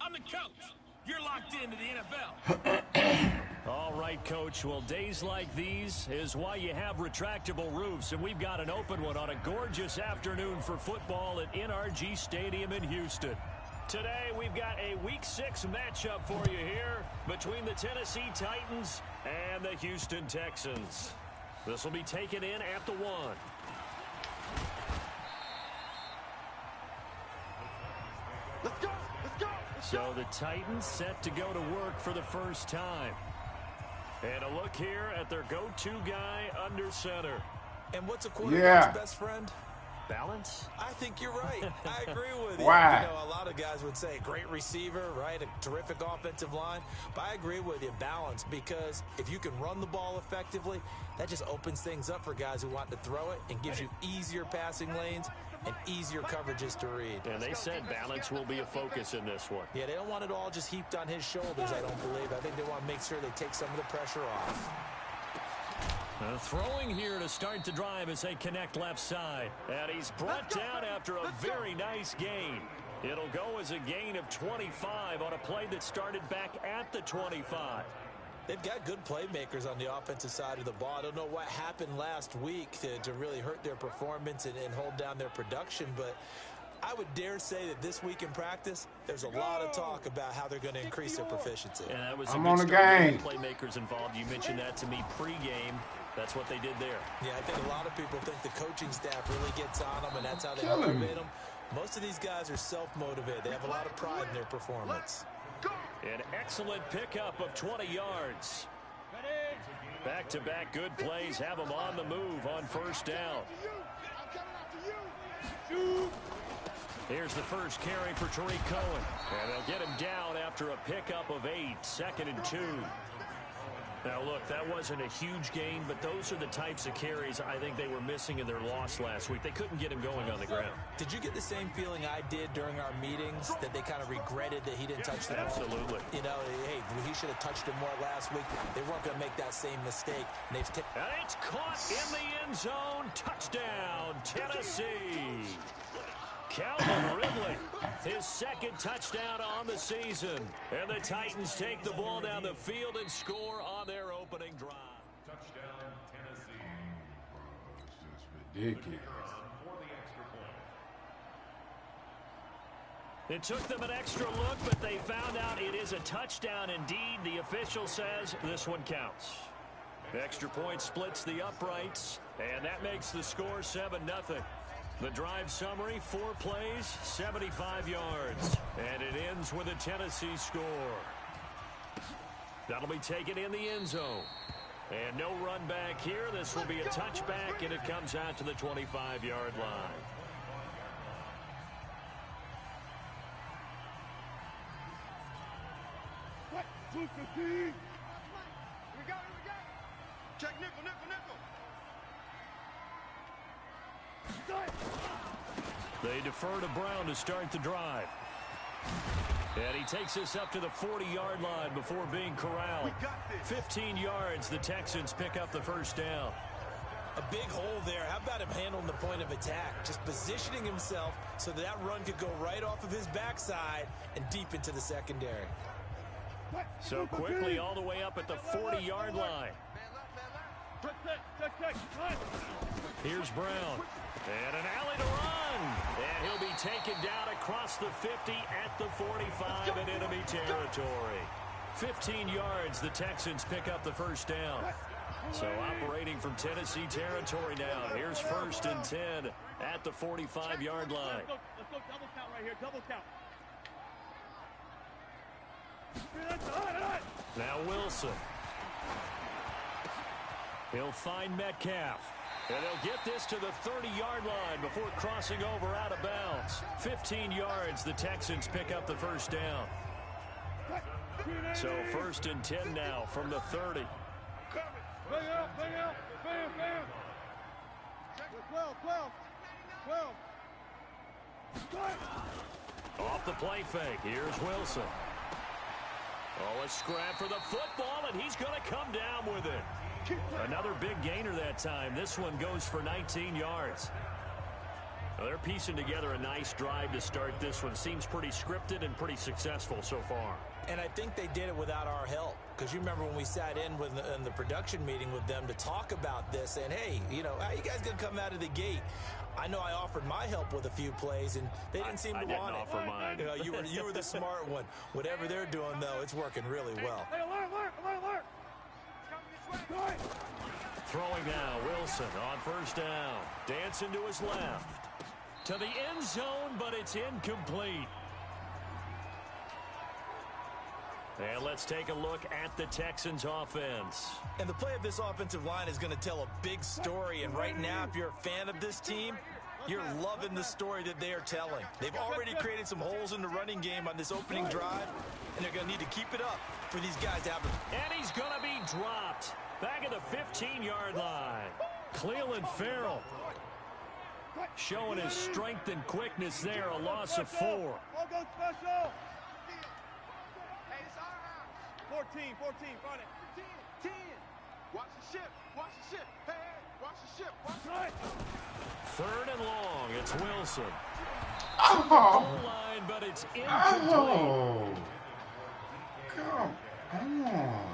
I'm the coach. You're locked into the NFL. All right, Coach. Well, days like these is why you have retractable roofs, and we've got an open one on a gorgeous afternoon for football at NRG Stadium in Houston. Today, we've got a Week 6 matchup for you here between the Tennessee Titans and the Houston Texans. This will be taken in at the 1. Let's go! Let's go! So the Titans set to go to work for the first time. And a look here at their go-to guy under center. And what's a quarterback's best friend? Balance? I think you're right. I agree with you. Why? You know, a lot of guys would say great receiver, right? A terrific offensive line. But I agree with you, balance, because if you can run the ball effectively, that just opens things up for guys who want to throw it and gives you easier passing lanes and easier coverages to read. And they said balance will be a focus in this one. Yeah, they don't want it all just heaped on his shoulders, I don't believe. I think they want to make sure they take some of the pressure off. Throwing here to start the drive as they connect left side. And he's brought down after a very nice gain. It'll go as a gain of 25 on a play that started back at the 25. They've got good playmakers on the offensive side of the ball. I don't know what happened last week to really hurt their performance and hold down their production, but I would dare say that this week in practice, there's a lot of talk about how they're going to increase their proficiency. And that was I'm on the game. Playmakers involved. You mentioned that to me pregame. That's what they did there. Yeah, I think a lot of people think the coaching staff really gets on them, and that's how they motivate them. Most of these guys are self-motivated. They have a lot of pride in their performance. An excellent pickup of 20 yards. Back-to-back good plays have them on the move on first down. Here's the first carry for Tariq Cohen. And they'll get him down after a pickup of 8, 2nd and 2. Now, look, that wasn't a huge gain, but those are the types of carries I think they were missing in their loss last week. They couldn't get him going on the ground. Did you get the same feeling I did during our meetings, that they kind of regretted that he didn't touch the ball? Absolutely. You know, hey, he should have touched it more last week. They weren't going to make that same mistake. And it's caught in the end zone. Touchdown, Tennessee. Calvin Ridley, his 2nd touchdown on the season. And the Titans take the ball down the field and score on their opening drive. Touchdown, Tennessee. It's ridiculous. It took them an extra look, but they found out it is a touchdown indeed. The official says this one counts. The extra point splits the uprights, and that makes the score 7-0. The drive summary, 4 plays, 75 yards. And it ends with a Tennessee score. That'll be taken in the end zone. And no run back here. This will be a touchback, and it comes out to the 25-yard line. We got it. Check nickel. They defer to Brown to start the drive. And he takes this up to the 40-yard line before being corralled. 15 yards, the Texans pick up the first down. A big hole there. How about him handling the point of attack? Just positioning himself so that run could go right off of his backside and deep into the secondary. So quickly all the way up at the 40-yard line. Here's Brown. And an alley to run. And he'll be taken down across the 50 at the 45 in enemy territory. 15 yards, the Texans pick up the first down. So operating from Tennessee territory now. Here's 1st and 10 at the 45-yard line. Let's go double count right here. Double count. Now Wilson. He'll find Metcalf. And they'll get this to the 30-yard line before crossing over out of bounds. 15 yards, the Texans pick up the first down. So 1st and 10 now from the 30. Bang out. Bam. 12. Off the play fake. Here's Wilson. Oh, a scrap for the football, and he's going to come down with it. Another big gainer that time. This one goes for 19 yards. Well, they're piecing together a nice drive to start this one. Seems pretty scripted and pretty successful so far. And I think they did it without our help. Because you remember when we sat in the production meeting with them to talk about this, and hey, you know, how you guys going to come out of the gate? I know I offered my help with a few plays, and they didn't seem to want it. I didn't offer mine. You know, you were the smart one. Whatever they're doing, though, it's working really well. Hey, alert! Throwing now, Wilson on first down. Dancing to his left. To the end zone, but it's incomplete. And let's take a look at the Texans offense. And the play of this offensive line is going to tell a big story. And right now, if you're a fan of this team, you're loving the story that they are telling. They've already created some holes in the running game on this opening drive, and they're going to need to keep it up for these guys to have it. And he's going to be dropped back at the 15-yard line. Cleveland Farrell showing his strength and quickness there, a loss of 4. All go special. 14, find it. 10. Watch the ship. Hey, watch the ship. Watch it. 3rd and long. It's Wilson. Oh, Goal line, but it's incomplete. oh, come on.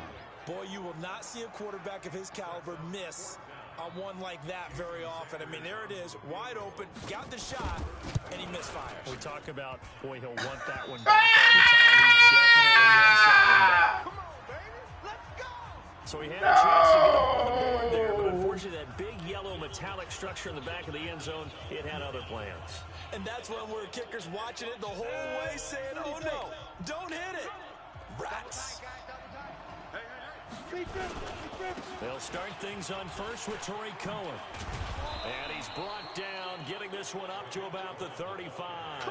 Boy, you will not see a quarterback of his caliber miss on one like that very often. I mean, there it is, wide open, got the shot, and he misfires. We talk about, boy, he'll want that one back all the time. He definitely wants that one back. Come on, baby. Let's go. So he had a chance to get on the board there, but unfortunately that big yellow metallic structure in the back of the end zone, it had other plans. And that's when we're kickers watching it the whole way saying, oh no, don't hit it. Rats. They'll start things on first with Torrey Cohen. And he's brought down, getting this one up to about the 35.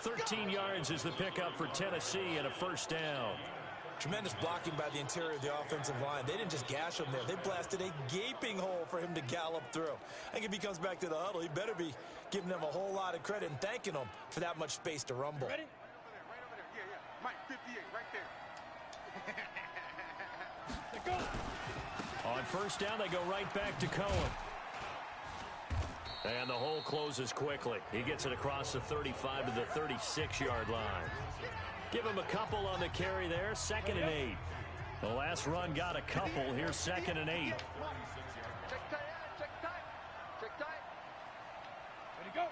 13 yards is the pickup for Tennessee and a first down. Tremendous blocking by the interior of the offensive line. They didn't just gash him there. They blasted a gaping hole for him to gallop through. I think if he comes back to the huddle, he better be giving them a whole lot of credit and thanking them for that much space to rumble. Ready? Right over there. Yeah. Mike, 58, right there. On first down, they go right back to Cohen. And the hole closes quickly. He gets it across the 35 to the 36-yard line. Give him a couple on the carry there. 2nd and 8. The last run got a couple. Here's 2nd and 8. Check tight. Ready, go.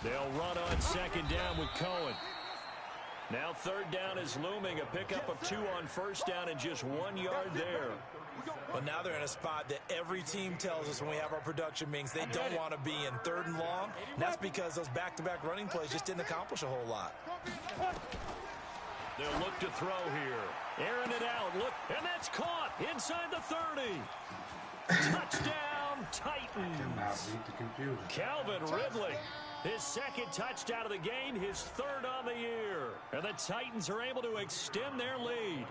They'll run on 2nd down with Cohen. Now 3rd down is looming. A pickup of 2 on first down and just 1 yard there. But now they're in a spot that every team tells us when we have our production meetings they don't want to be in, 3rd and long. And that's because those back-to-back running plays just didn't accomplish a whole lot. They'll look to throw here. Airing it out. Look, and that's caught inside the 30. Touchdown, Titans. Cannot beat the computer. Calvin Ridley. His 2nd touchdown of the game, his 3rd on the year. And the Titans are able to extend their lead.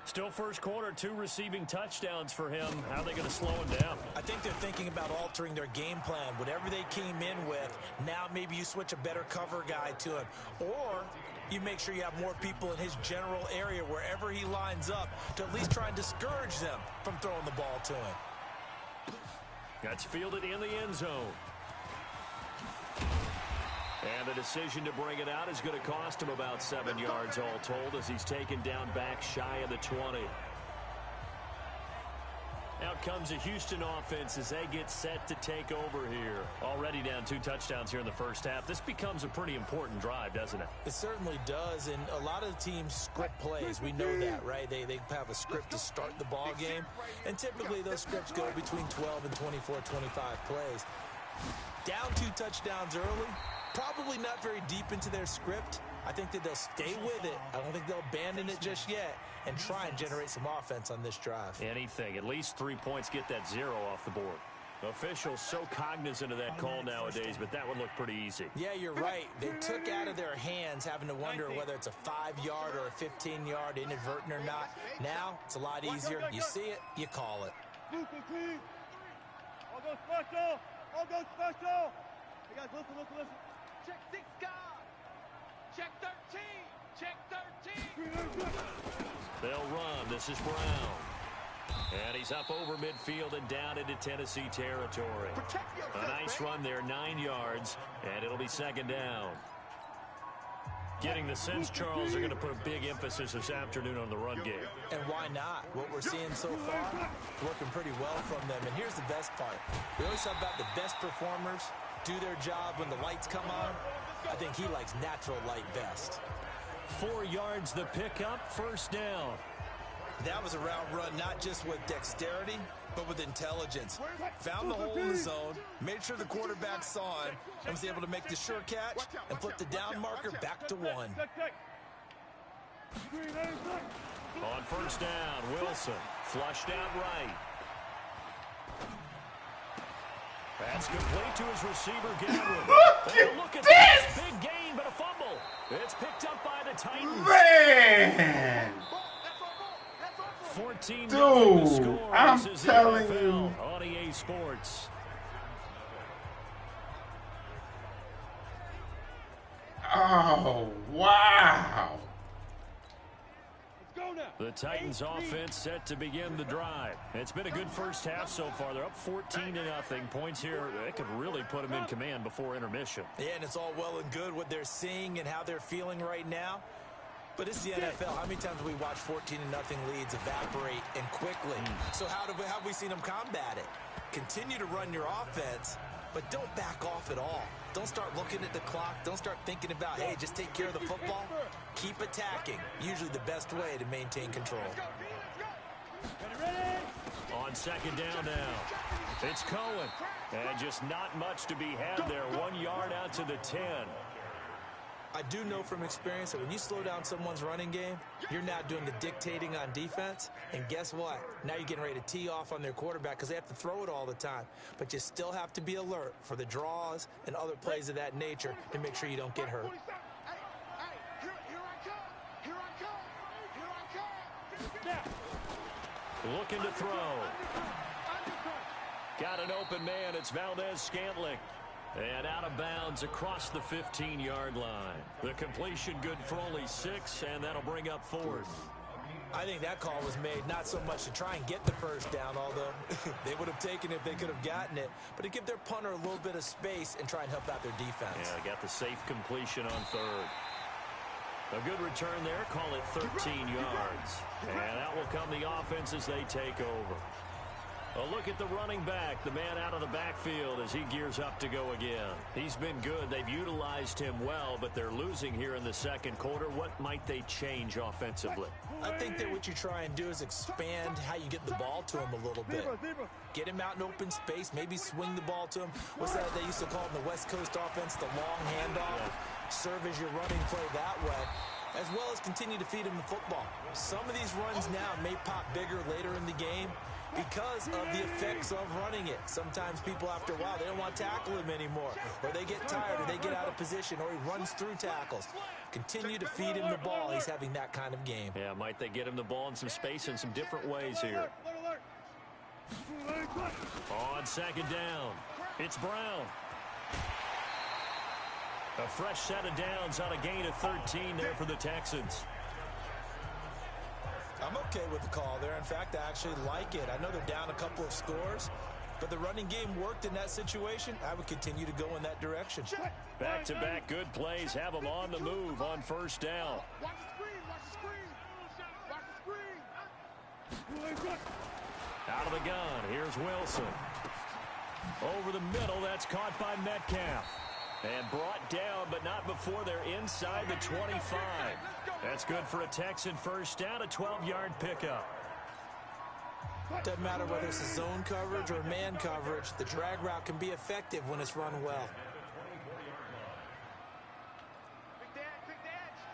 Still first quarter, 2 receiving touchdowns for him. How are they going to slow him down? I think they're thinking about altering their game plan. Whatever they came in with, now maybe you switch a better cover guy to him. Or you make sure you have more people in his general area wherever he lines up to at least try and discourage them from throwing the ball to him. That's fielded in the end zone. And the decision to bring it out is going to cost him about 7 yards all told as he's taken down back shy of the 20. Out comes the Houston offense as they get set to take over here. Already down 2 touchdowns here in the first half. This becomes a pretty important drive, doesn't it? It certainly does, and a lot of the teams script plays. We know that, right? They have a script to start the ball game, and typically those scripts go between 12 and 24, 25 plays. Down 2 touchdowns early, probably not very deep into their script. I think that they'll stay with it. I don't think they'll abandon it just yet and try and generate some offense on this drive. Anything. At least 3 points get that 0 off the board. Officials so cognizant of that call nowadays, but that would look pretty easy. Yeah, you're right. They took out of their hands having to wonder whether it's a 5-yard or a 15-yard inadvertent or not. Now, it's a lot easier. You see it, you call it. All go special. All go special. Hey, guys, listen. Check 6 guard. Check 13. Check 13. They'll run. This is Brown. And he's up over midfield and down into Tennessee territory. A nice run there, 9 yards, and it'll be second down. Getting the sense, Charles, are going to put a big emphasis this afternoon on the run game. And why not? What we're seeing so far, working pretty well from them. And here's the best part. We always talk about the best performers do their job when the lights come on. I think he likes natural light best. 4 yards the pickup, first down. That was a route run not just with dexterity, but with intelligence. Found the hole in the zone, made sure the quarterback saw him, and was able to make the sure catch and flip the down marker back to 1. On first down, Wilson flushed out right. That's complete to his receiver, Gadwin. Look at this! Big gain, but a fumble. It's picked up by the Titans. Man! 14 Dude, score. I'm This is telling NFL you. on EA Sports. Oh, wow. The Titans offense set to begin the drive. It's been a good first half so far. They're up 14-0. Points here, they could really put them in command before intermission. Yeah, and it's all well and good what they're seeing and how they're feeling right now. But it's the NFL. How many times have we watched 14-0 leads evaporate and quickly? So how have we seen them combat it? Continue to run your offense, but don't back off at all. Don't start looking at the clock. Don't start thinking about, hey, just take care of the football. Keep attacking. Usually the best way to maintain control. On second down now, it's Cohen. And just not much to be had there. 1 yard out to the 10. I do know from experience that when you slow down someone's running game, you're now doing the dictating on defense. And guess what? Now you're getting ready to tee off on their quarterback because they have to throw it all the time. But you still have to be alert for the draws and other plays of that nature to make sure you don't get hurt. Looking to throw. Got an open man. It's Valdez-Scantling. And out of bounds across the 15-yard line. The completion good for only 6, and that'll bring up 4th. I think that call was made not so much to try and get the first down, although they would have taken it if they could have gotten it, but to give their punter a little bit of space and try and help out their defense. Yeah, got the safe completion on 3rd. A good return there. Call it 13 yards. And out will come the offense as they take over. A look at the running back, the man out of the backfield as he gears up to go again. He's been good. They've utilized him well, but they're losing here in the second quarter. What might they change offensively? I think that what you try and do is expand how you get the ball to him a little bit. Get him out in open space, maybe swing the ball to him. What's that they used to call in the West Coast offense, the long handoff? Serve as your running play that way, as well as continue to feed him the football. Some of these runs now may pop bigger later in the game because of the effects of running it. Sometimes people, after a while, they don't want to tackle him anymore, or they get tired, or they get out of position, or he runs through tackles. Continue to feed him the ball. He's having that kind of game. Yeah, might they get him the ball in some space in some different ways here. On second down, it's Brown. A fresh set of downs on a gain of 13 there for the Texans. I'm okay with the call there. In fact, I actually like it. I know they're down a couple of scores, but the running game worked in that situation. I would continue to go in that direction. Back-to-back good plays have them on the move on first down. Watch the screen. Watch the screen. Out of the gun, here's Wilson. Over the middle, that's caught by Metcalf. And brought down, but not before they're inside the 25. That's good for a Texan first down, a 12-yard pickup. Doesn't matter whether it's a zone coverage or man coverage, the drag route can be effective when it's run well.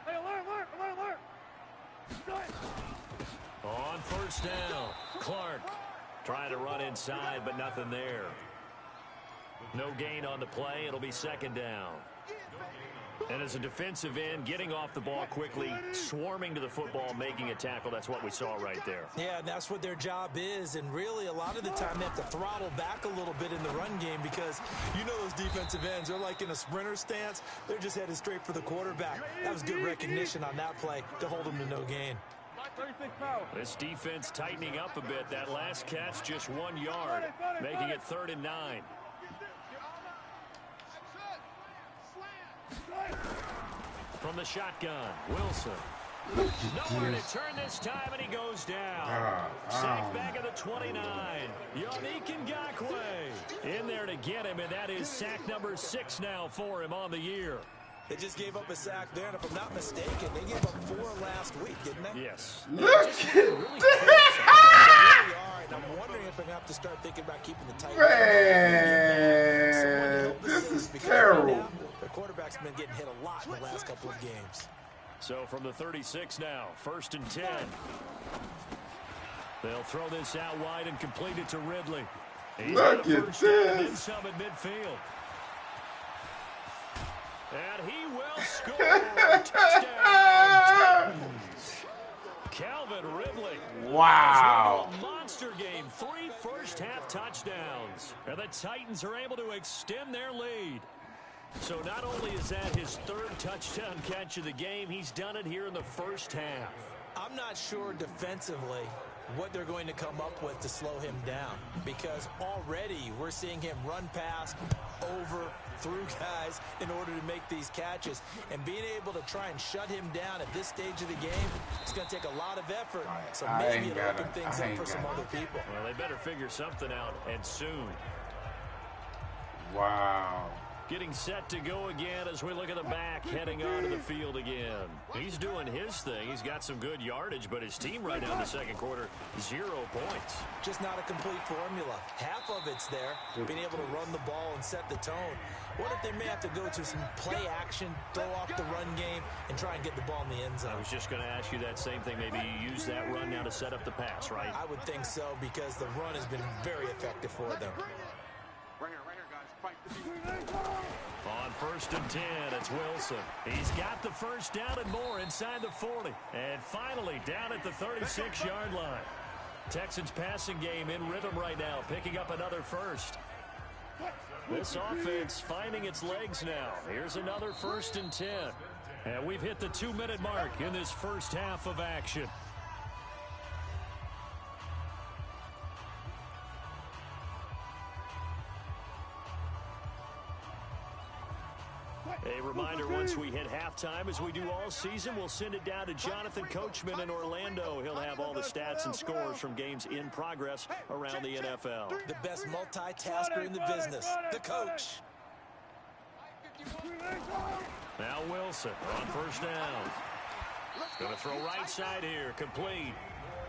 Hey, alert. On first down, Clark trying to run inside, but nothing there. No gain on the play. It'll be second down. And as a defensive end, getting off the ball quickly, swarming to the football, making a tackle, that's what we saw right there. Yeah, and that's what their job is. And really, a lot of the time, they have to throttle back a little bit in the run game because you know those defensive ends, they're like in a sprinter stance. They're just headed straight for the quarterback. That was good recognition on that play to hold them to no gain. 36 power. This defense tightening up a bit. That last catch just 1 yard, making it 3rd and 9. From the shotgun, Wilson. Nowhere to turn this time, and he goes down. Sacked back at the 29. Yannick Ngakoue in there to get him, and that is sack number 6 now for him on the year. They just gave up a sack there, and if I'm not mistaken, they gave up 4 last week, didn't they? Yes. Look at They really are, and I'm wondering if I'm going to have to start thinking about keeping the tight Man, this is terrible. Right now, the quarterback's been getting hit a lot in the last couple of games. So from the 36 now, 1st and 10. They'll throw this out wide and complete it to Ridley. Look at this. Some at midfield. And he will score. Touchdown. Calvin Ridley. Wow. A monster game. 3 first-half touchdowns. And the Titans are able to extend their lead. So not only is that his 3rd touchdown catch of the game, he's done it here in the first half. I'm not sure defensively what they're going to come up with to slow him down, because already we're seeing him run past, over, through guys in order to make these catches. And being able to try and shut him down at this stage of the game, it's going to take a lot of effort. So maybe it'll open things up for some other people. Well, they better figure something out, and soon. Wow. Getting set to go again as we look at the back, heading onto the field again. He's doing his thing. He's got some good yardage, but his team right now in the second quarter, 0 points. Just not a complete formula. Half of it's there, being able to run the ball and set the tone. What if they may have to go to some play action, throw off the run game, and try and get the ball in the end zone? I was just going to ask you that same thing. Maybe you use that run now to set up the pass, right? I would think so, because the run has been very effective for them. Right here, guys. Fight the defense. On 1st and 10, it's Wilson. He's got the first down and more inside the 40. And finally down at the 36-yard line. Texans passing game in rhythm right now, picking up another first. This offense finding its legs now. Here's another 1st and 10. And we've hit the 2-minute mark in this first half of action. A reminder, once we hit halftime, as we do all season, we'll send it down to Jonathan Coachman in Orlando. He'll have all the stats and scores from games in progress around the NFL. The best multitasker in the business, the coach. Now Wilson on 1st down. Going to throw right side here, complete.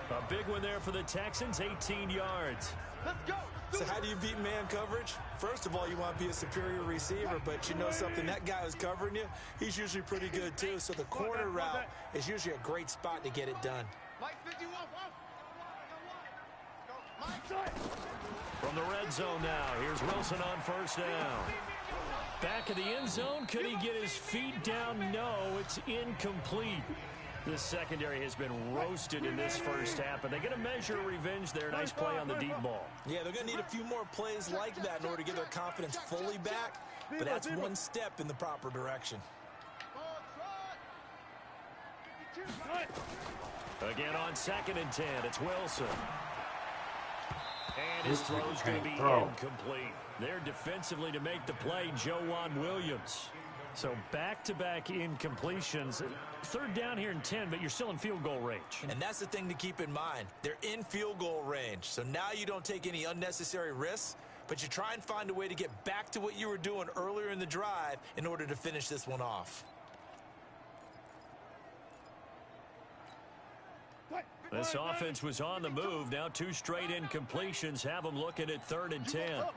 A big one there for the Texans, 18 yards. Let's go. So how do you beat man coverage? First of all, you want to be a superior receiver, but you know something, that guy who's covering you, he's usually pretty good too. So the corner route is usually a great spot to get it done. From the red zone now, here's Wilson on 1st down. Back of the end zone, could he get his feet down? No, it's incomplete. This secondary has been roasted in this first half, but they're going to measure revenge there. Nice play on the deep ball. Yeah, they're going to need a few more plays like that in order to get their confidence fully back, but that's one step in the proper direction. Again on 2nd and 10, it's Wilson. And his throw's going to be incomplete. There defensively to make the play, Joejuan Williams. So back-to-back incompletions. 3rd down here and 10, but you're still in field goal range. And that's the thing to keep in mind. They're in field goal range. So now you don't take any unnecessary risks, but you try and find a way to get back to what you were doing earlier in the drive in order to finish this one off. This offense was on the move. Now 2 straight incompletions have them looking at 3rd and 10. You got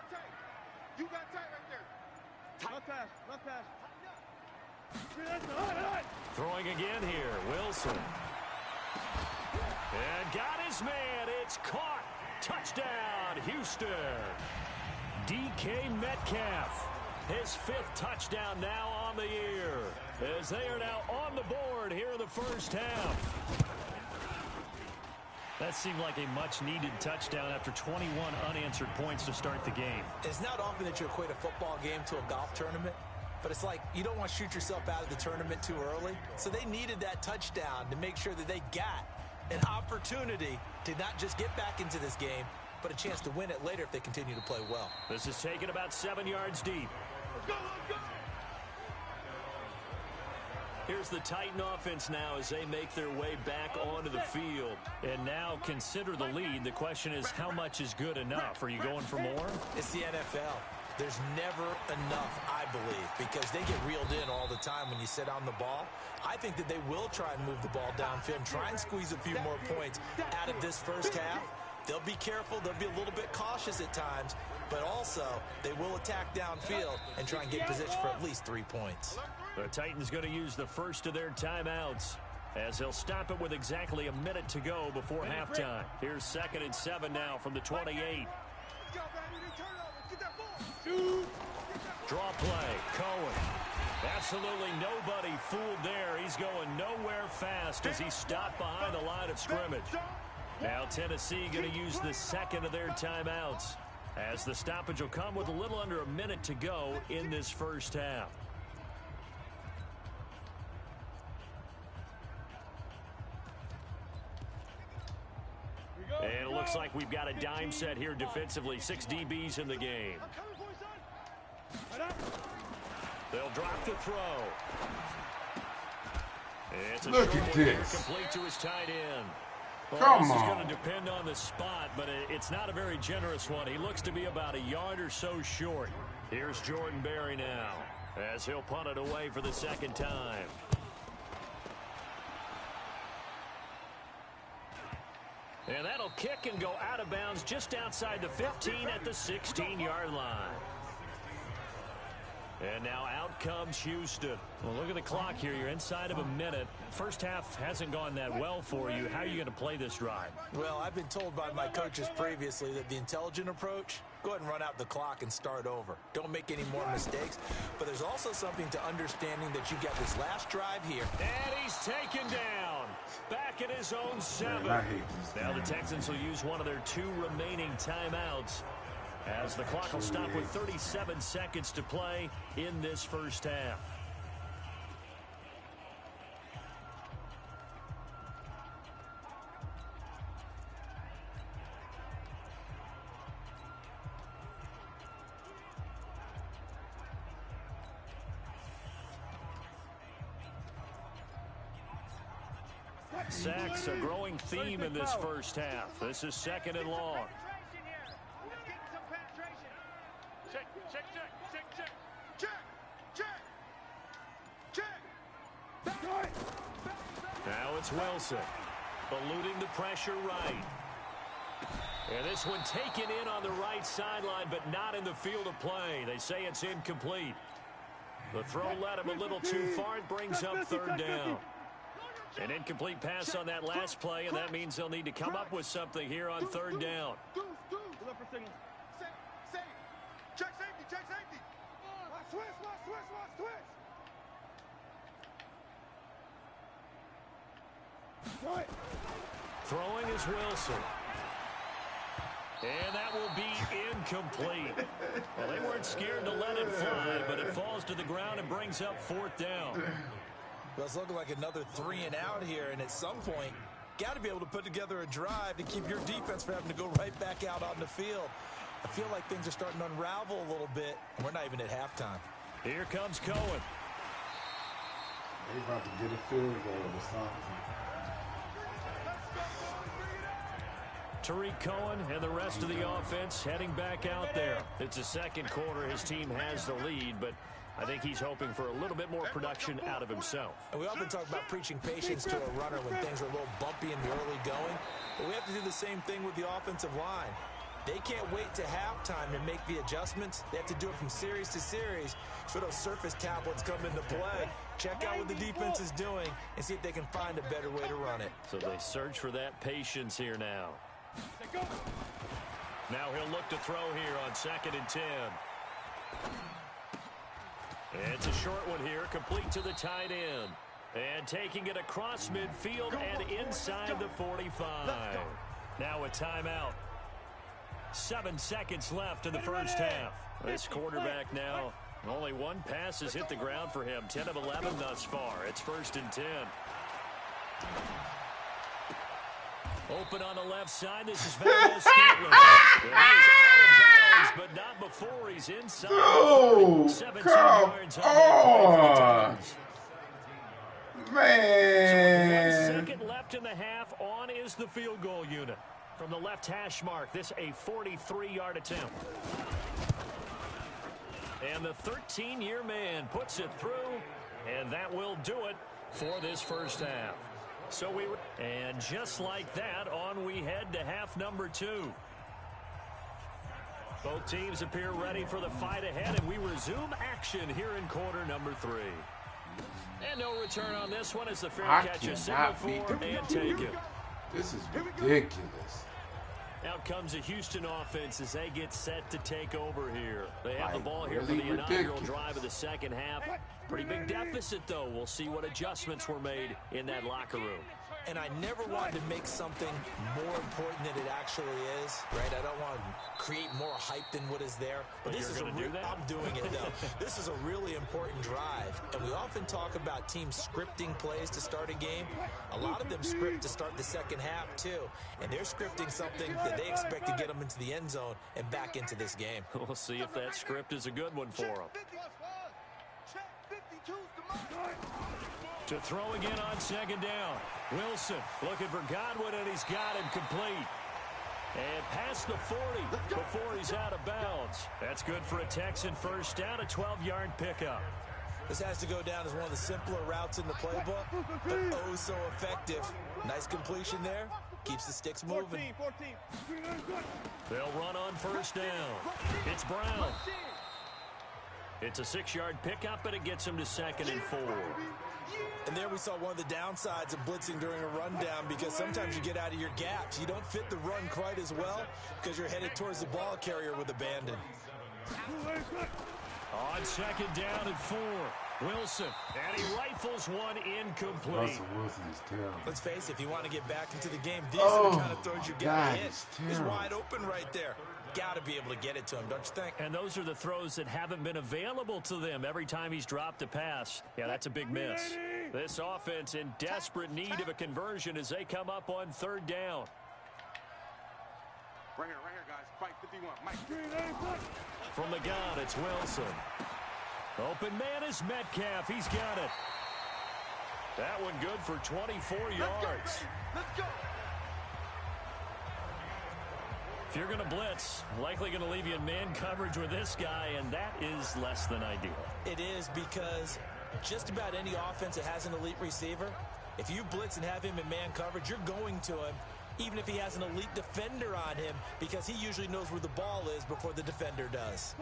tight. You got tight right there. Left pass. Throwing again here, Wilson. And got his man. It's caught. Touchdown, Houston. DK Metcalf. His 5th touchdown now on the year, as they are now on the board here in the first half. That seemed like a much-needed touchdown after 21 unanswered points to start the game. It's not often that you equate a football game to a golf tournament, But it's like you don't want to shoot yourself out of the tournament too early. So they needed that touchdown to make sure that they got an opportunity to not just get back into this game, but a chance to win it later if they continue to play well. This is taken about 7 yards deep. Let's go, let's go. Here's the Titan offense now as they make their way back onto the field. And now consider the lead. The question is, how much is good enough? Are you going for more? It's the NFL. There's never enough, I believe, because they get reeled in all the time when you sit on the ball. I think that they will try and move the ball downfield and try and squeeze a few more points out of this first half. They'll be careful. They'll be a little bit cautious at times, but also they will attack downfield and try and get position for at least 3 points. The Titans going to use the first of their timeouts as they'll stop it with exactly a minute to go before halftime. Here's 2nd and 7 now from the 28. Let's go, Brandon. Turn it over. Get that ball. Draw play, Cohen. Absolutely nobody fooled there. He's going nowhere fast as he stopped behind the line of scrimmage. Now Tennessee going to use the second of their timeouts as the stoppage will come with a little under a minute to go in this first half. And it looks like we've got a dime set here defensively. 6 DBs in the game. They'll drop the throw. It's a Look short at one here, this. complete to his tight end. Well, Come this is on. going to depend on the spot, but it's not a very generous one. He looks to be about a yard or so short. Here's Jordan Berry now as he'll punt it away for the second time. And that'll kick and go out of bounds just outside the 15 at the 16-yard line. And now out comes Houston. Well, look at the clock here. You're inside of a minute. First half hasn't gone that well for you. How are you going to play this drive? Well, I've been told by my coaches previously that the intelligent approach, go ahead and run out the clock and start over. Don't make any more mistakes. But there's also something to understanding that you got this last drive here. And he's taken down. Back at his own 7. Man, I hate this Now the game. Texans will use one of their 2 remaining timeouts as the clock will stop with 37 seconds to play in this first half. Sacks, a growing theme in this first half. This is 2nd and long. Check, check, check, check, check, check, check, check. Now it's Wilson, eluding the pressure right. And this one taken in on the right sideline, but not in the field of play. They say it's incomplete. The throw led him a little too far. It brings up 3rd down. An incomplete pass on that last play, and that means they'll need to come up with something here on 3rd down. Look for signals. Safe. Check safety, check safety. Watch twist, watch twist, watch twist. Right. Throwing is Wilson. And that will be incomplete. Well, they weren't scared to let it fly, but it falls to the ground and brings up 4th down. Well, it's looking like another 3 and out here, and at some point, got to be able to put together a drive to keep your defense from having to go right back out on the field. I feel like things are starting to unravel a little bit, and we're not even at halftime. Here comes Cohen. They about to get a field goal or something. Tariq Cohen and the rest of the offense heading back out there. It's the second quarter. His team has the lead, but I think he's hoping for a little bit more production out of himself. And we often talk about preaching patience to a runner when things are a little bumpy in the early going, but we have to do the same thing with the offensive line. They can't wait to halftime to make the adjustments. They have to do it from series to series so those surface tablets come into play. Check out what the defense is doing and see if they can find a better way to run it. So they search for that patience here now. Now he'll look to throw here on 2nd and 10. It's a short one here, complete to the tight end. And taking it across midfield and inside the 45. Now a timeout. 7 seconds left in the first half. This quarterback now Only one pass has hit the ground for him. 10 of 11 thus far. It's 1st and 10. Open on the left side. This is Valdez-Scantling. He is out of bounds, but not before he's inside. Oh, 17 come yards on that play for the on. Titans. Man. 1 second left in the half. On is the field goal unit. From the left hash mark, this a 43-yard attempt. And the 13-year man puts it through, and that will do it for this first half. And just like that, on we head to half number 2. Both teams appear ready for the fight ahead, and we resume action here in quarter number 3. And no return on this one as the fair catch is signaled for and taken. This is ridiculous. Out comes the Houston offense as they get set to take over here. They have the ball here really for the inaugural ridiculous. drive of the second half. Pretty big deficit, though. We'll see what adjustments were made in that locker room. And I never wanted to make something more important than it actually is, right? I don't want to create more hype than what is there. But this is do that? I'm doing it, though. This is a really important drive. And we often talk about teams scripting plays to start a game. A lot of them script to start the second half, too. And they're scripting something that they expect to get them into the end zone and back into this game. We'll see if that script is a good one for them. To throw again on second down. Wilson looking for Godwin, and he's got him complete. And past the 40 before he's out of bounds. That's good for a Texan first down, a 12-yard pickup. This has to go down as one of the simpler routes in the playbook, but oh so effective. Nice completion there. Keeps the sticks moving. 14. They'll run on first down. It's Brown. It's a 6-yard pickup, and it gets him to 2nd and 4. And there we saw one of the downsides of blitzing during a rundown, because sometimes you get out of your gaps. You don't fit the run quite as well because you're headed towards the ball carrier with abandon. On 2nd down and 4. Wilson, and he rifles one incomplete. Russell Wilson is terrible. Let's face it, if you want to get back into the game, these are the kind of throws you get God, hit. it's He's terrible. wide open right there. Got to be able to get it to him, don't you think? And those are the throws that haven't been available to them every time he's dropped a pass. Yeah, that's a big miss. This offense in desperate need of a conversion as they come up on 3rd down. Right here, guys. Fight 51. Mike. From the gun, it's Wilson. Open man is Metcalf. He's got it. That one good for 24 yards. Let's go. If you're going to blitz, likely going to leave you in man coverage with this guy, and that is less than ideal. It is, because just about any offense that has an elite receiver, if you blitz and have him in man coverage, you're going to him, even if he has an elite defender on him, because he usually knows where the ball is before the defender does.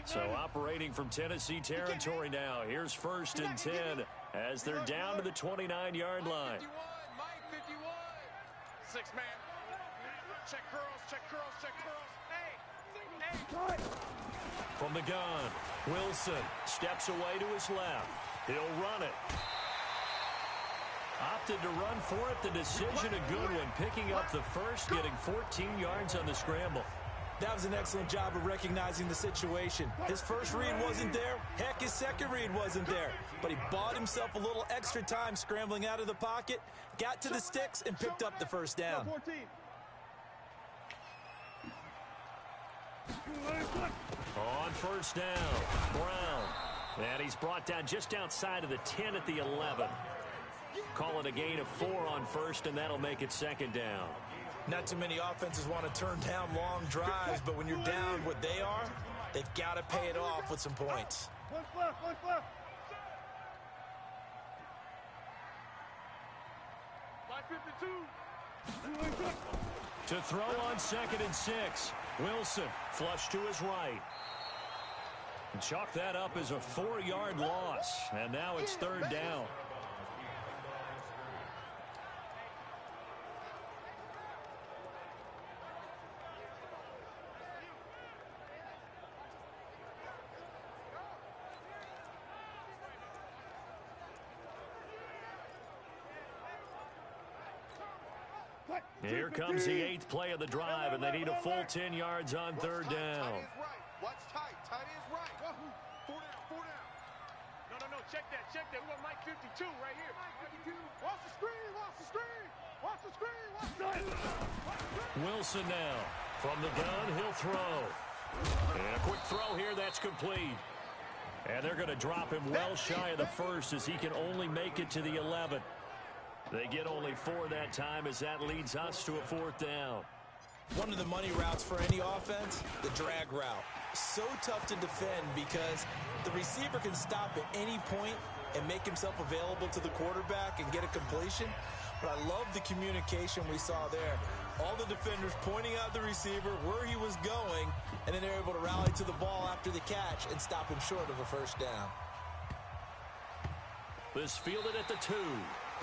So operating from Tennessee territory now. Here's 1st and 10 as they're down to the 29-yard line. 51. Mike 51. 6-man. Check curls. Hey. From the gun, Wilson steps away to his left. He'll run it. Opted to run for it. The decision a good one. Picking up the first, getting 14 yards on the scramble. That was an excellent job of recognizing the situation. His first read wasn't there. Heck, his second read wasn't there. But he bought himself a little extra time scrambling out of the pocket, got to the sticks, and picked up the first down. 14. On first down, Brown. And he's brought down just outside of the 10 at the 11. Call it a gain of 4 on first, and that'll make it 2nd down. Not too many offenses want to turn down long drives, but when you're down what they are, they've got to pay it off with some points. One left. 552. To throw on 2nd and 6. Wilson flush to his right. And chalk that up as a 4-yard loss. And now it's 3rd down. Here comes the 8th play of the drive, and they need a full 10 yards on 3rd down. Watch tight. Tight is right. 4 down. check that. We got Mike 52 right here. Mike 52. Watch the screen. Watch the screen. Watch the screen. Watch the screen. Wilson now. From the gun, he'll throw. And a quick throw here, that's complete. And they're going to drop him well shy of the first as he can only make it to the 11. They get only 4 that time as that leads us to a 4th down. One of the money routes for any offense, the drag route. So tough to defend because the receiver can stop at any point and make himself available to the quarterback and get a completion. But I love the communication we saw there. All the defenders pointing out the receiver, where he was going, and then they're able to rally to the ball after the catch and stop him short of a first down. This fielded at the 2.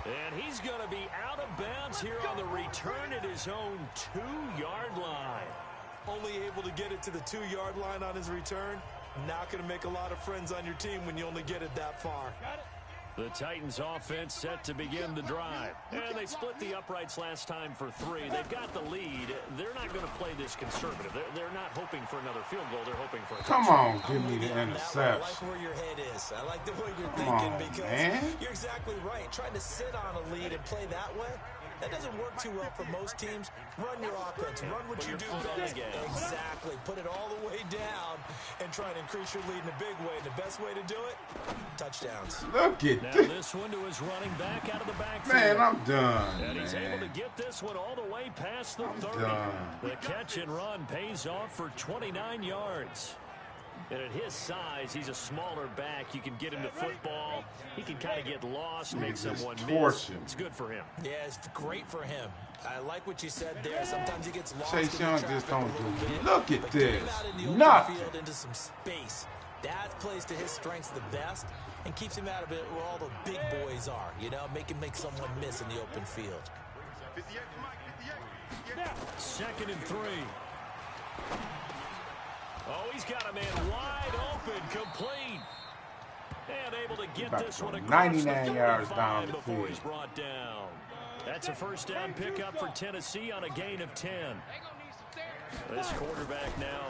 And he's going to be out of bounds here on the return at his own 2-yard line. Only able to get it to the 2-yard line on his return. Not going to make a lot of friends on your team when you only get it that far. The Titans offense set to begin the drive. And they split the uprights last time for 3. They've got the lead. They're not going to play this conservative. They're not hoping for another field goal. They're hoping for a Come touchdown. on, give me the I interception. like where your head is. I like the way you're Come thinking on, because man. you're exactly right. Trying to sit on a lead and play that way, that doesn't work too well for most teams. Run your offense. Run what you do best. Exactly. Put it all the way down and try and increase your lead in a big way. And the best way to do it, touchdowns. Look at Now this. this one to his running back out of the backfield. Man, I'm done, And he's able to man. get this one all the way past the 30. done. The catch and run pays off for 29 yards. And at his size, he's a smaller back. You can get him the football. He can kind of get lost, make He just someone torched miss. him. It's good for him. Yeah, it's great for him. I like what you said there. Sometimes he gets lost Chase in the Young traffic just a don't little do- bit. look at But get him this. out in the open Nothing. field into some space. That plays to his strengths the best and keeps him out of it where all the big boys are. You know, make someone miss in the open field. 58, Mike, 58. 2nd and 3. Oh, he's got a man wide open, complete. And able to get About this to one go across 99 the yards 35 down the before field. he's brought down. That's a first down pickup for Tennessee on a gain of 10. This quarterback now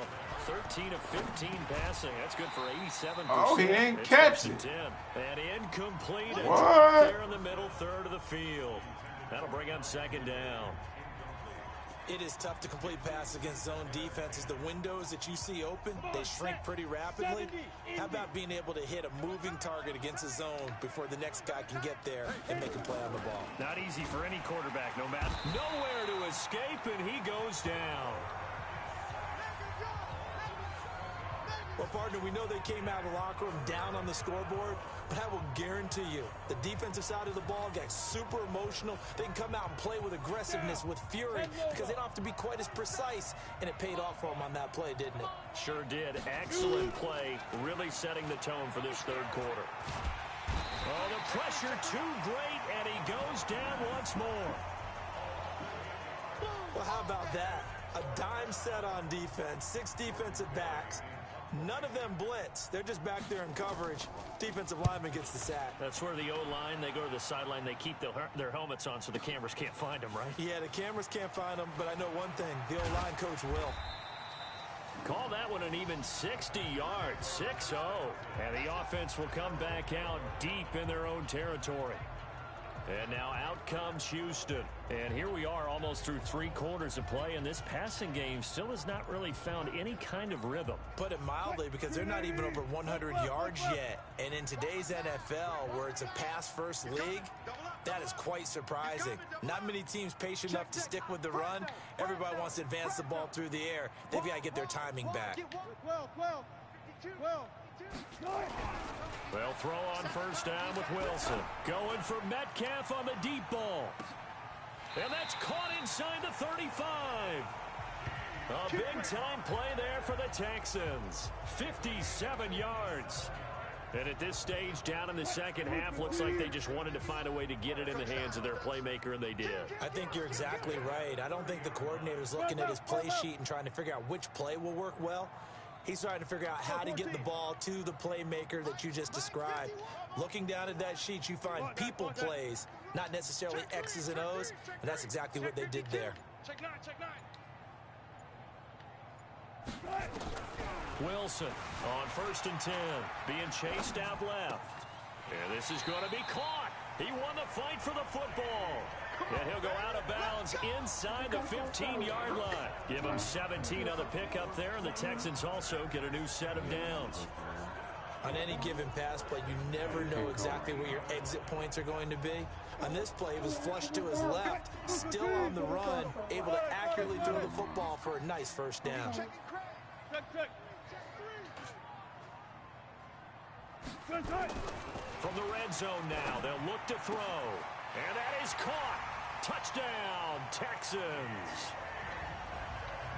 13 of 15 passing. That's good for 87%. Oh, he didn't It's catch first and it. 10. And incomplete. It's What? up there in the middle third of the field. That'll bring up 2nd down. It is tough to complete passes against zone defenses. The windows that you see open, they shrink pretty rapidly. How about being able to hit a moving target against a zone before the next guy can get there and make a play on the ball? Not easy for any quarterback, no matter. Nowhere to escape, and he goes down. Well, partner, we know they came out of the locker room down on the scoreboard, but I will guarantee you the defensive side of the ball got super emotional. They can come out and play with aggressiveness, with fury, because they don't have to be quite as precise, and it paid off for them on that play, didn't it? Sure did. Excellent play, really setting the tone for this 3rd quarter. Oh, the pressure too great, and he goes down once more. Well, how about that? A dime set on defense, 6 defensive backs. None of them blitz. They're just back there in coverage. Defensive lineman gets the sack. That's where the O-line, they go to the sideline, they keep their helmets on so the cameras can't find them, right? Yeah, the cameras can't find them, but I know one thing. The O-line coach will. Call that one an even 60 yards, 6-0. And the offense will come back out deep in their own territory. And now out comes Houston. And here we are almost through 3 quarters of play, and this passing game still has not really found any kind of rhythm. Put it mildly, because they're not even over 100 yards yet. And in today's NFL, where it's a pass-first league, that is quite surprising. Not many teams patient enough to stick with the run. Everybody wants to advance the ball through the air. They've got to get their timing back. 12. They'll throw on first down with Wilson. Going for Metcalf on the deep ball. And that's caught inside the 35. A big-time play there for the Texans. 57 yards. And at this stage, down in the second half, looks like they just wanted to find a way to get it in the hands of their playmaker, and they did. I think you're exactly right. I don't think the coordinator's looking at his play sheet and trying to figure out which play will work well. He's trying to figure out how to get the ball to the playmaker that you just described. Looking down at that sheet, you find people plays, not necessarily X's and O's, and that's exactly what they did there. Check 9. Wilson on first and 10, being chased out left. And this is going to be caught. He won the fight for the football. And he'll go out of bounds inside the 15-yard line. Give him 17 on the pickup there, and the Texans also get a new set of downs. On any given pass play, you never know exactly where your exit points are going to be. On this play, he was flushed to his left, still on the run, able to accurately throw the football for a nice first down. From the red zone now, they'll look to throw. And that is caught. Touchdown, Texans.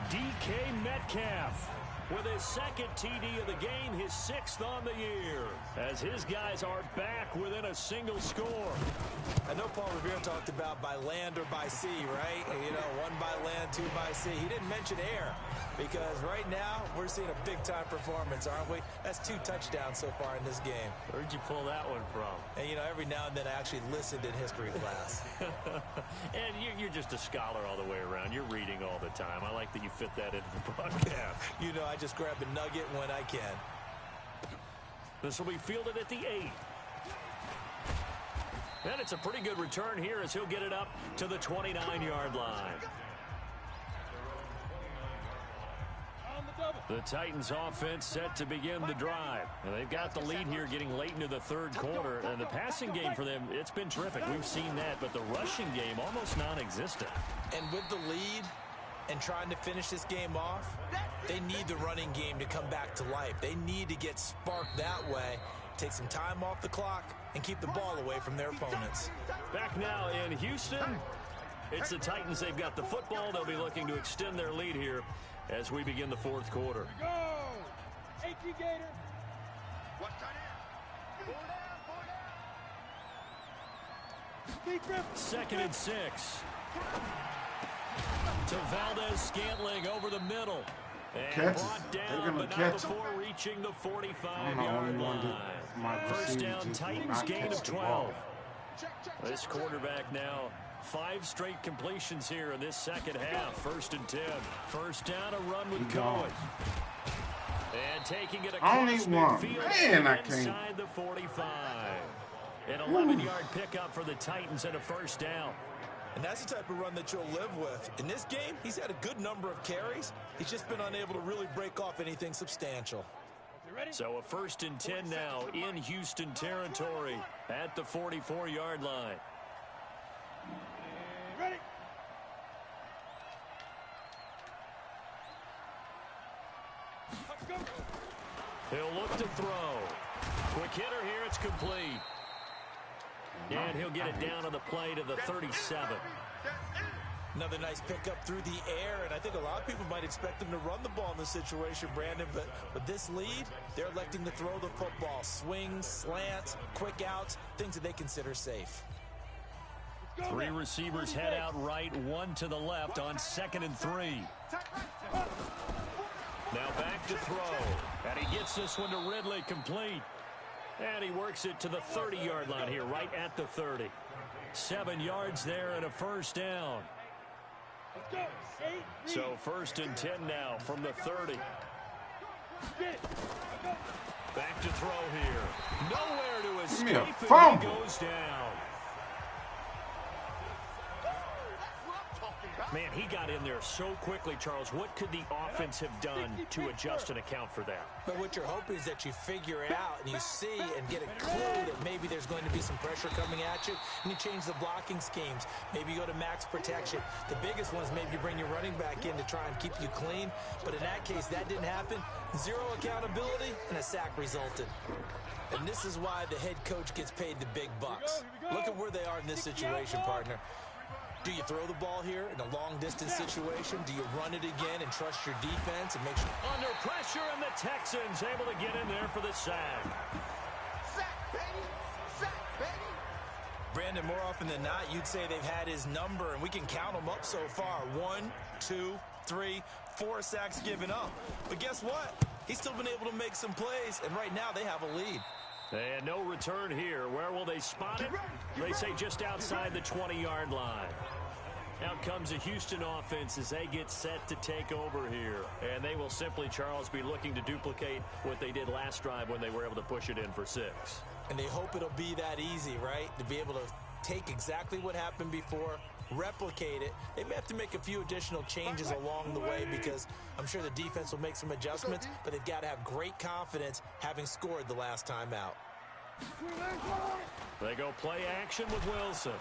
DK Metcalf with his second TD of the game, his 6th on the year, as his guys are back within a single score. I know Paul Revere talked about by land or by sea, right? You know, 1 by land, 2 by sea. He didn't mention air, because right now we're seeing a big-time performance, aren't we? That's 2 touchdowns so far in this game. Where'd you pull that one from? And, you know, every now and then I actually listened in history class. And you're just a scholar all the way around. You're reading all the time. I like that you fit that into the broadcast. You know, I just grab a nugget when I can. This will be fielded at the 8. And it's a pretty good return here as he'll get it up to the 29-yard line. The Titans offense set to begin the drive. And they've got the lead here getting late into the 3rd quarter. And the passing game for them, it's been terrific. We've seen that, but the rushing game almost non-existent. And with the lead and trying to finish this game off, they need the running game to come back to life. They need to get sparked that way, take some time off the clock, and keep the ball away from their opponents. Back now in Houston, it's the Titans. They've got the football. They'll be looking to extend their lead here as we begin the 4th quarter. Go! AT Gator. Watch tight end. 4 down. 2nd and 6. To Valdez-Scantling over the middle. And Catch it. brought They're down, gonna but not catch it. before reaching the I'm the 45-yard only one line. that my First receiver down, just will Titans not gain catch of the 12. ball. This quarterback now 5 straight completions here in this 2nd half. 1st and 10. First down, a run with Cohen. And taking it across Only one. midfield Man, I can't. inside the 45. An 11-yard pickup for the Titans and a first down. And that's the type of run that you'll live with. In this game, he's had a good number of carries. He's just been unable to really break off anything substantial. So a 1st and 10 now in Houston territory at the 44-yard line. Ready. Let's go. He'll look to throw. Quick hitter here, it's complete. And he'll get it down on the play to the 37. Another nice pickup through the air, and I think a lot of people might expect him to run the ball in this situation, Brandon, but with this lead, they're electing to throw the football. Swings, slants, quick outs, things that they consider safe. 3 receivers head out right, 1 to the left on 2nd and 3. Now back to throw, and he gets this one to Ridley, complete. And he works it to the 30-yard line here, right at the 30. 7 yards there and a first down. So 1st and 10 now from the 30. Back to throw here. Nowhere to escape, and he goes down. Man, he got in there so quickly, Charles. What could the offense have done to adjust and account for that? But what you're hoping is that you figure it out and you see and get a clue that maybe there's going to be some pressure coming at you, and you change the blocking schemes. Maybe you go to max protection. The biggest one is maybe you bring your running back in to try and keep you clean. But in that case, that didn't happen. 0 accountability, and a sack resulted. And this is why the head coach gets paid the big bucks. Look at where they are in this situation, partner. Do you throw the ball here in a long-distance situation? Do you run it again and trust your defense and make sure? Under pressure, and the Texans able to get in there for the sack. Sack, baby. Sack, baby. Brandon, more often than not, you'd say they've had his number, and we can count them up so far. 1, 2, 3, 4 sacks given up. But guess what? He's still been able to make some plays, and right now they have a lead. And no return here. Where will they spot it? They say just outside the 20-yard line. Out comes the Houston offense as they get set to take over here. And they will simply, Charles, be looking to duplicate what they did last drive when they were able to push it in for 6. And they hope it'll be that easy, right? To be able to take exactly what happened before, replicate it. They may have to make a few additional changes along the way because I'm sure the defense will make some adjustments, but they've got to have great confidence having scored the last time out. They go play action with Wilson.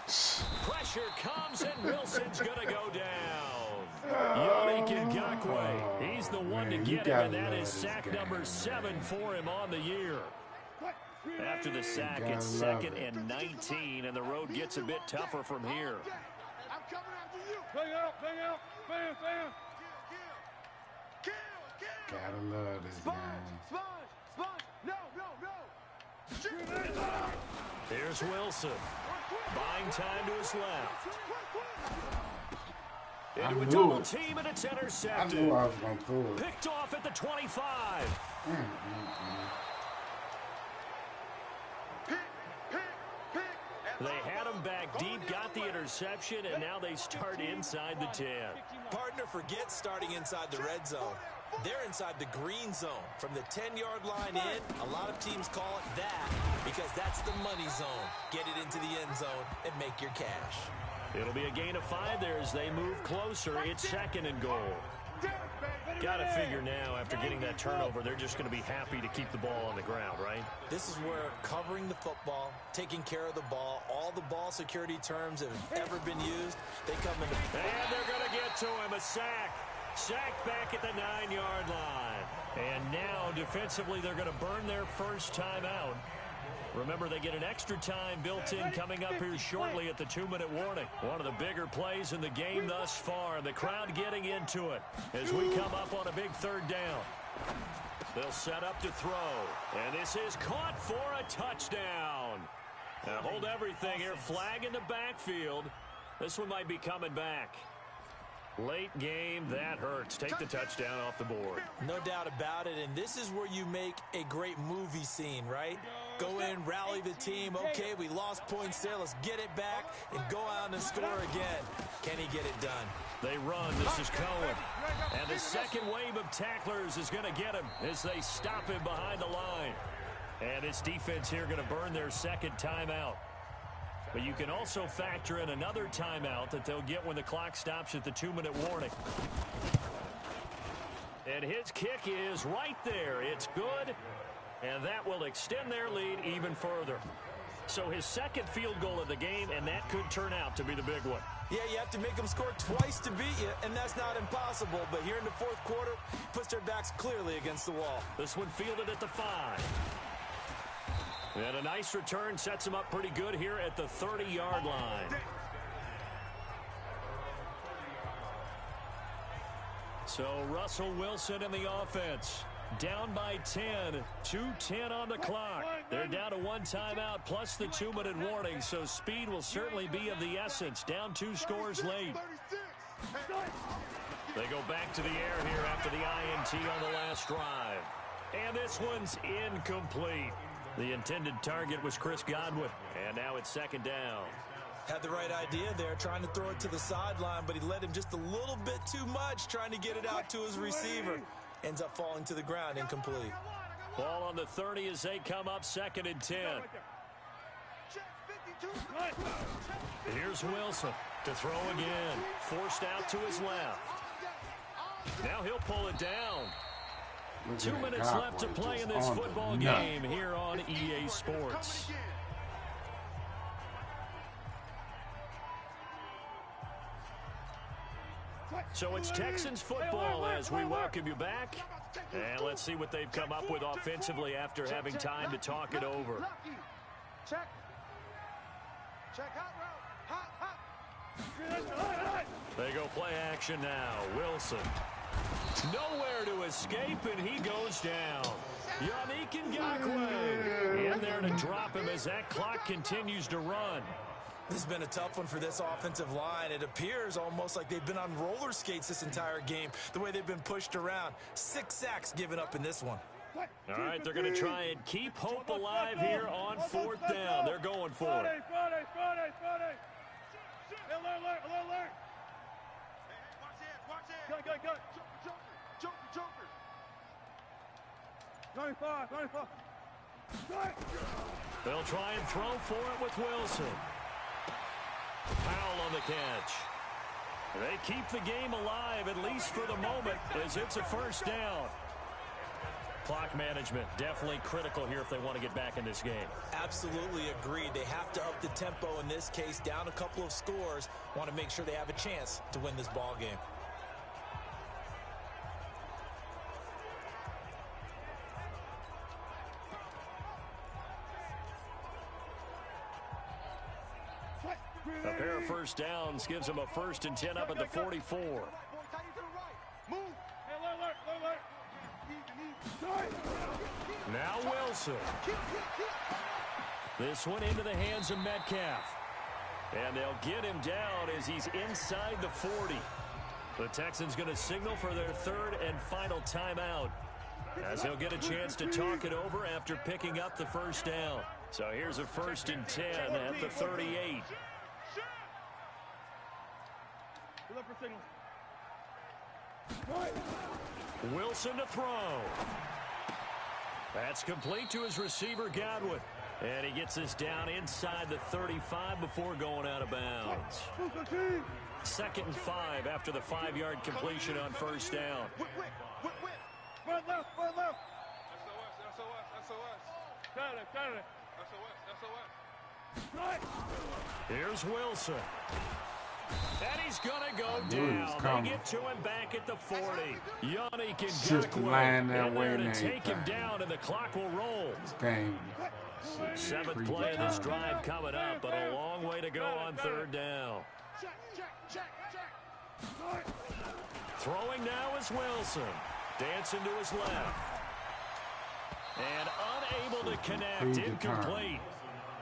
Pressure comes, and Wilson's going to go down. Yannick Ngakoue, he's the one to get him, and that is sack number 7 for him on the year. After the sack, it's 2nd and 19, and the road gets a bit tougher from here. I'm coming after you. Bang out, bam, bam. Kill. Gotta love this game. Sponge. No. Here's Wilson. Buying time to his left. Into a double team, and it's I intercepted. knew I was going to pull it. Picked off at the 25. They had him back deep, got the interception, and now they start inside the 10. Partner forgets starting inside the red zone. They're inside the green zone. From the 10-yard line in, a lot of teams call it that because that's the money zone. Get it into the end zone and make your cash. It'll be a gain of 5 there as they move closer. It's 2nd and goal. Got to figure now, after getting that turnover, they're just going to be happy to keep the ball on the ground, right? This is where covering the football, taking care of the ball, all the ball security terms that have ever been used, they come into play. And they're going to get to him, a sack. Sack back at the 9-yard line. And now, defensively, they're going to burn their first time out. Remember, they get an extra time built in coming up here shortly at the 2-minute warning. One of the bigger plays in the game thus far. The crowd getting into it as we come up on a big 3rd down. They'll set up to throw. And this is caught for a touchdown. Now hold everything here. Flag in the backfield. This one might be coming back. Late game, that hurts. Take the touchdown off the board. No doubt about it, and this is where you make a great movie scene, right? Go in, rally the team. Okay, we lost points there. Let's get it back and go out and score again. Can he get it done? They run. This is Cohen. And the second wave of tacklers is going to get him as they stop him behind the line. And this defense here going to burn their 2nd timeout. But you can also factor in another timeout that they'll get when the clock stops at the 2-minute warning. And his kick is right there. It's good, and that will extend their lead even further. So his 2nd field goal of the game, and that could turn out to be the big one. Yeah, you have to make them score twice to beat you, and that's not impossible. But here in the 4th quarter, puts their backs clearly against the wall. This one fielded at the 5. And a nice return sets him up pretty good here at the 30-yard line. So Russell Wilson in the offense. Down by 10. 2:10 on the clock. They're down to 1 timeout plus the 2-minute warning, so speed will certainly be of the essence. Down 2 scores late. They go back to the air here after the INT on the last drive. And this one's incomplete. The intended target was Chris Godwin, and now it's 2nd down. Had the right idea there, trying to throw it to the sideline, but he led him just a little bit too much, trying to get it out to his receiver. Ends up falling to the ground, incomplete. Ball on the 30 as they come up 2nd and 10. Here's Wilson to throw again. Forced out to his left. Now he'll pull it down. 2 minutes left to play in this football game here on EA Sports. So it's Texans football as we welcome you back. And let's see what they've come up with offensively after having time to talk it over. Check. Hot. They go play action now. Wilson. Nowhere to escape, and he goes down. Yannick Ngakoue in there to drop him as that clock continues to run. This has been a tough one for this offensive line. It appears almost like they've been on roller skates this entire game, the way they've been pushed around. 6 sacks given up in this one. All right, they're going to try and keep hope alive here on 4th down. They're going for it. Friday. Alert. Watch it. Cut. Joker. 95. They'll try and throw for it with Wilson. Powell on the catch. They keep the game alive, at least for the moment, as it's a first down. Clock management, definitely critical here if they want to get back in this game. Absolutely agreed. They have to up the tempo in this case, down a couple of scores. Want to make sure they have a chance to win this ball game. A pair of first downs gives them a 1st and 10 up at the 44. Now Wilson. This one into the hands of Metcalf. And they'll get him down as he's inside the 40. The Texans going to signal for their 3rd and final timeout, as he'll get a chance to talk it over after picking up the first down. So here's a 1st and 10 at the 38. Wilson to throw. That's complete to his receiver, Godwin. And he gets this down inside the 35 before going out of bounds. 2nd and 5 after the 5-yard completion on first down. Right left. SOS. Got it. SOS. Here's Wilson. And he's going to go down. They get to him back at the 40. Yannick lying that in way there to and take him down, and the clock will roll. This game. 7th play of this drive coming up, but a long way to go on 3rd down. Throwing now is Wilson. Dancing to his left. And unable to connect. Incomplete.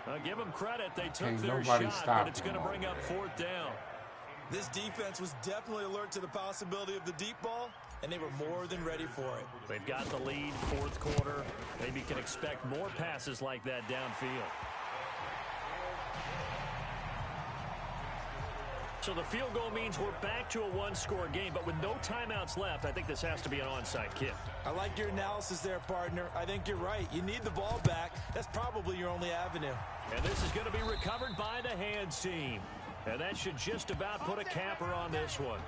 I'll give them credit. They took their shot, but it's going to bring up 4th down. This defense was definitely alert to the possibility of the deep ball, and they were more than ready for it. They've got the lead, 4th quarter. Maybe can expect more passes like that downfield. So the field goal means we're back to a 1-score game, but with no timeouts left, I think this has to be an onside kick. I like your analysis there, partner. I think you're right. You need the ball back. That's probably your only avenue. And this is going to be recovered by the hands team. And that should just about put a capper on this one.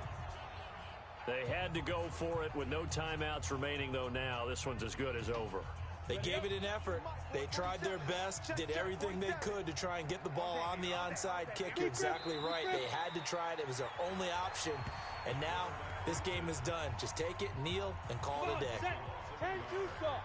They had to go for it with no timeouts remaining, though now. This one's as good as over. They gave it an effort. They tried their best, did everything they could to try and get the ball on the onside kick. You're exactly right. They had to try it. It was their only option. And now this game is done. Just take it, kneel, and call it a day. 10-2 stop.